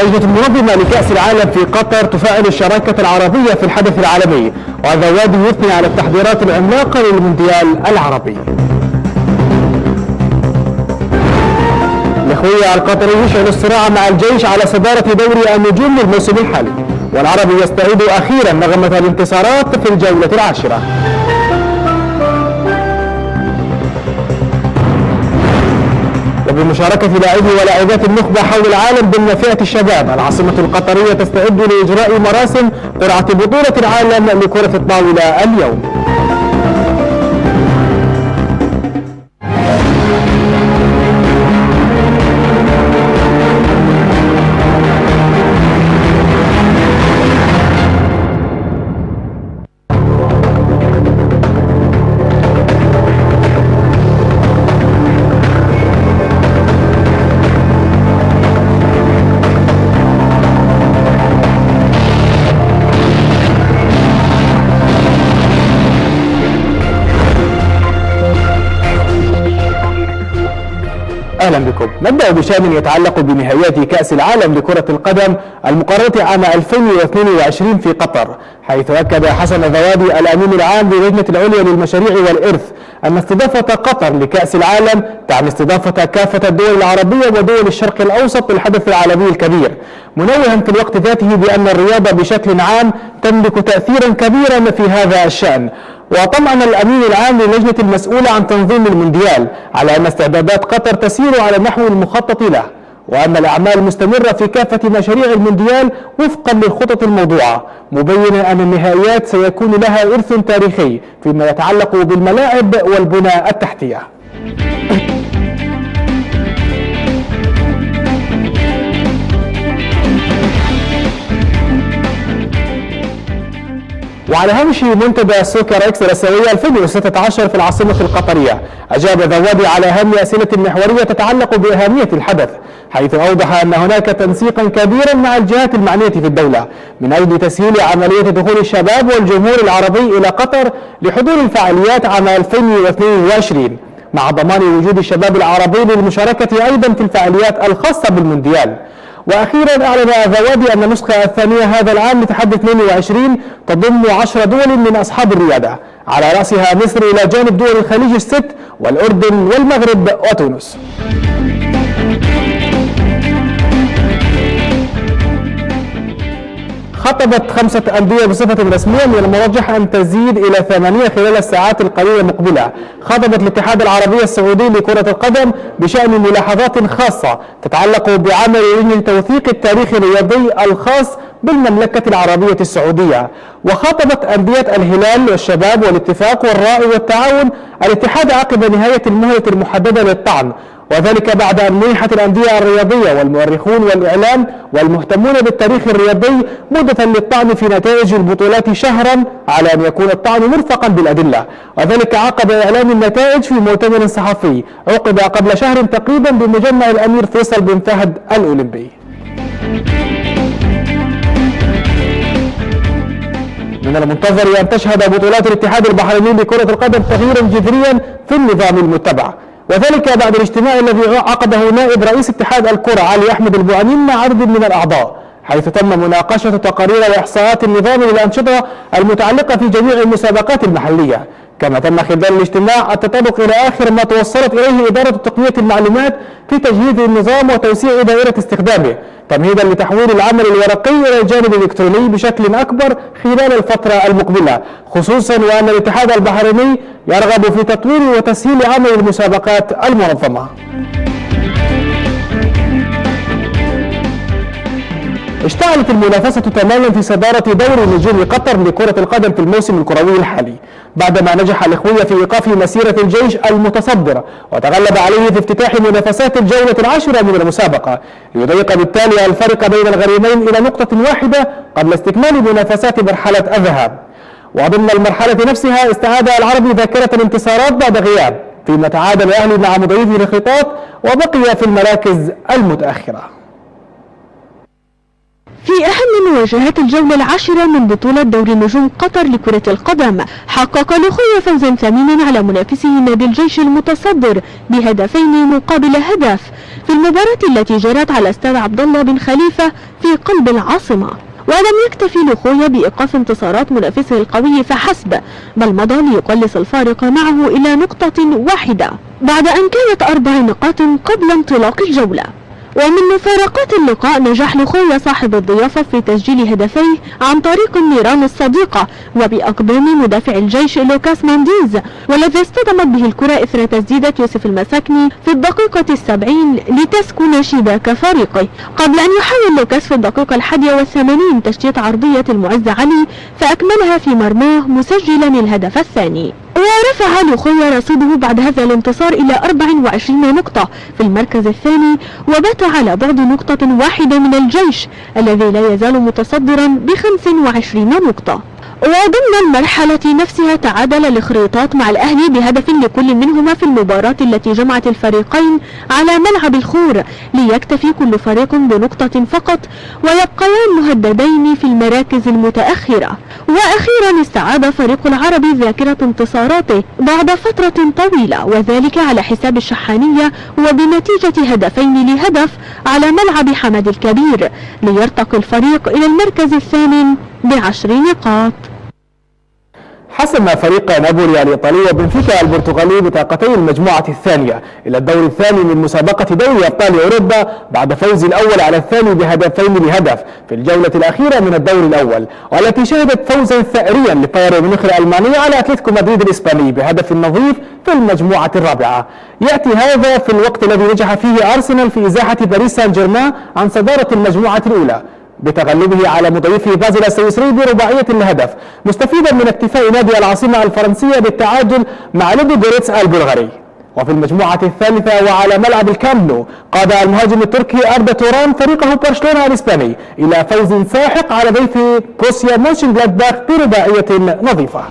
اللجنة المنظمة لكأس العالم في قطر تفعل الشراكة العربية في الحدث العالمي، وهذا وادي يثني على التحضيرات العملاقة للمونديال العربي. الإخوية القطري يشعل الصراع مع الجيش على صدارة دوري النجوم للموسم الحالي، والعرب يستعيد أخيرا نغمة الانتصارات في الجولة العاشرة. وبمشاركة لاعبي ولاعبات النخبة حول العالم ضمن فئة الشباب، العاصمة القطرية تستعد لإجراء مراسم قرعة بطولة العالم لكرة الطاولة اليوم. أهلا بكم. نبدأ بشأن يتعلق بنهائيات كأس العالم لكرة القدم المقررة عام 2022 في قطر، حيث أكد حسن ذوادي الأمين العام للجنة العليا للمشاريع والإرث أن استضافة قطر لكأس العالم تعني استضافة كافة الدول العربية ودول الشرق الأوسط للحدث العالمي الكبير، منوها في الوقت ذاته بأن الرياضة بشكل عام تملك تأثيرا كبيرا في هذا الشأن. وطمأن الأمين العام للجنة المسؤولة عن تنظيم المونديال على أن استعدادات قطر تسير على النحو المخطط له، وأن الأعمال مستمرة في كافة مشاريع المونديال وفقا للخطط الموضوعة، مبينا أن النهائيات سيكون لها إرث تاريخي فيما يتعلق بالملاعب والبنى التحتية. وعلى هامش منتدى سوكر اكس الآسيوية 2016 في العاصمة القطرية، أجاب ذوادي على أهم أسئلة محورية تتعلق بأهمية الحدث، حيث أوضح أن هناك تنسيقا كبيرا مع الجهات المعنية في الدولة من أجل تسهيل عملية دخول الشباب والجمهور العربي إلى قطر لحضور الفعاليات عام 2022، مع ضمان وجود الشباب العربي للمشاركة أيضا في الفعاليات الخاصة بالمونديال. وأخيرا أعلن ذوادي أن النسخة الثانية هذا العام لتحدي 22 تضم 10 دول من أصحاب الريادة، على رأسها مصر إلى جانب دول الخليج الست والأردن والمغرب وتونس. خطبت 5 أندية بصفة رسمية من المرجح أن تزيد إلى 8 خلال الساعات القليلة المقبلة. خطبت الاتحاد العربي السعودي لكرة القدم بشأن ملاحظات خاصة تتعلق بعمل لجنة توثيق التاريخ الرياضي الخاص بالمملكة العربية السعودية. وخاطبت أندية الهلال والشباب والاتفاق والرائي والتعاون الاتحاد عقب نهاية المهلة المحددة للطعن، وذلك بعد أن منحت الأندية الرياضية والمؤرخون والإعلام والمهتمون بالتاريخ الرياضي مدة للطعن في نتائج البطولات شهرا على أن يكون الطعن مرفقا بالأدلة، وذلك عقب إعلان النتائج في مؤتمر صحفي عقد قبل شهر تقريبا بمجمع الأمير فيصل بن فهد الأولمبي. من المنتظر أن تشهد بطولات الاتحاد البحريني لكرة القدم تغييرا جذريا في النظام المتبع، وذلك بعد الاجتماع الذي عقده نائب رئيس اتحاد الكرة علي أحمد البوعنين مع عدد من الأعضاء، حيث تم مناقشة تقارير وإحصاءات النظام للأنشطة المتعلقة في جميع المسابقات المحلية. كما تم خلال الاجتماع التطرق إلى آخر ما توصلت إليه إدارة تقنية المعلومات في تجهيز النظام وتوسيع دائرة استخدامه، تمهيدا لتحويل العمل الورقي إلى الجانب الإلكتروني بشكل أكبر خلال الفترة المقبلة، خصوصا وأن الاتحاد البحريني يرغب في تطوير وتسهيل عمل المسابقات المنظمة. اشتعلت المنافسة تماما في صدارة دوري نجوم قطر لكرة القدم في الموسم الكروي الحالي، بعدما نجح الإخوية في إيقاف مسيرة الجيش المتصدرة وتغلب عليه في افتتاح منافسات الجولة العاشرة من المسابقة، ليضيق بالتالي الفرق بين الغريمين إلى نقطة واحدة قبل استكمال منافسات مرحلة الذهاب. وضمن المرحلة نفسها استعاد العرب ذاكرة الانتصارات بعد غياب، فيما تعادل الأهلي مع مضيفه الخطاط وبقي في المراكز المتأخرة. في أهم مواجهات الجولة العاشرة من بطولة دوري نجوم قطر لكرة القدم، حقق الأخوة فوزا ثمينا على منافسه نادي الجيش المتصدر بهدفين مقابل هدف في المباراة التي جرت على استاد عبد الله بن خليفة في قلب العاصمة. ولم يكتفي الأخوة بإيقاف انتصارات منافسه القوي فحسب، بل مضى ليقلص الفارق معه إلى نقطة واحدة بعد أن كانت 4 نقاط قبل انطلاق الجولة. ومن مفارقات اللقاء نجح الأخوة صاحب الضيافة في تسجيل هدفيه عن طريق النيران الصديقة وبأقدام مدافع الجيش لوكاس مانديز، والذي اصطدمت به الكرة إثر تسديدة يوسف المساكني في الدقيقة 70 لتسكن شباك فريقه، قبل أن يحاول لوكاس في الدقيقة 81 تشتيت عرضية المعز علي فأكملها في مرماه مسجلا الهدف الثاني. ورفع الأخوة رصيده بعد هذا الانتصار إلى 24 نقطة في المركز الثاني، وبات على بعد نقطة واحدة من الجيش الذي لا يزال متصدرا ب25 نقطة. وضمن المرحلة نفسها تعادل الإخريطات مع الأهلي بهدف لكل منهما في المباراة التي جمعت الفريقين على ملعب الخور، ليكتفي كل فريق بنقطة فقط ويبقيان مهددين في المراكز المتأخرة. وأخيرا استعاد فريق العرب ذاكرة انتصاراته بعد فترة طويلة، وذلك على حساب الشحانية وبنتيجة هدفين لهدف على ملعب حمد الكبير، ليرتقي الفريق إلى المركز الثامن ب10 نقاط. حسم فريق نابولي الإيطالي وبنفيكا البرتغالي بطاقتي المجموعة الثانية إلى الدور الثاني من مسابقة دوري أبطال أوروبا بعد فوز الأول على الثاني بهدفين لهدف في الجولة الأخيرة من الدور الأول، والتي شهدت فوزا ثأريا لبايرن ميونخ الألماني على أتلتيكو مدريد الإسباني بهدف نظيف في المجموعة الرابعة. يأتي هذا في الوقت الذي نجح فيه أرسنال في إزاحة باريس سان جيرمان عن صدارة المجموعة الأولى بتغلبه على مضيفه بازل السويسري برباعية الهدف، مستفيدا من اكتفاء نادي العاصمة الفرنسية بالتعادل مع لودوغوريتس البلغاري. وفي المجموعة الثالثة وعلى ملعب الكامب نو قاد المهاجم التركي أردا توران فريقه برشلونة الإسباني إلى فوز ساحق على ضيف بروسيا مونشنجلادباخ برباعية نظيفة.